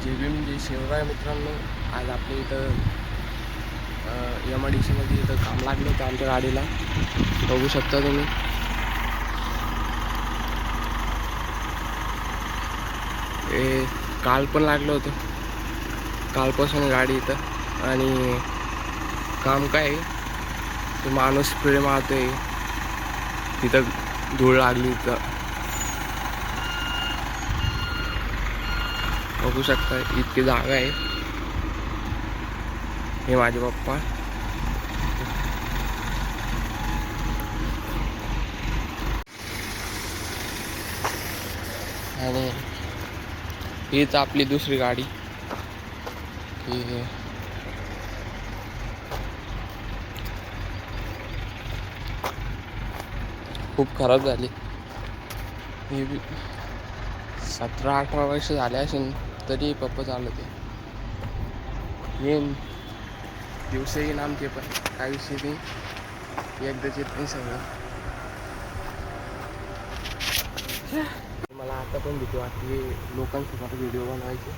JB म्हणजे शिवराय मित्रांनो. आज आपल्या इथं MIDC मध्ये इथं काम लागलं होतं आमच्या गाडीला, बघू शकता तुम्ही. हे काल पण लागलं होतं, कालपासून गाडी इथं. आणि काम काय ते माणूस स्प्रे मारतोय, तिथं धूळ लागली इथं बघू शकता. इतकी जागा आहे. हे माझे पप्पा. आणि हीच आपली दुसरी गाडी की खूप खराब झाली. ही 17-18 वर्ष झाले असेल तरी पप्पा चालवते. येईन दिवस येईन आमचे, पण काही विषय नाही, एकदाच येत नाही सगळं. मला आता पण भीती वाटते लोकांसोबत व्हिडिओ बनवायचे,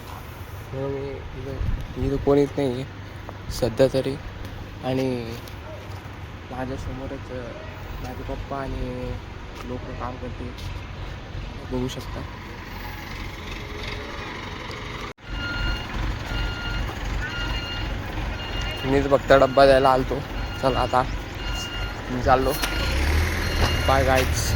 म्हणून मी इथं कोणीच नाही आहे सध्या तरी. आणि माझ्यासमोरच माझे पप्पा आणि लोक काम करते, बघू शकता. मीच फक्त डब्बा द्यायला आलतो. चला आता मी चाललो. Bye guys.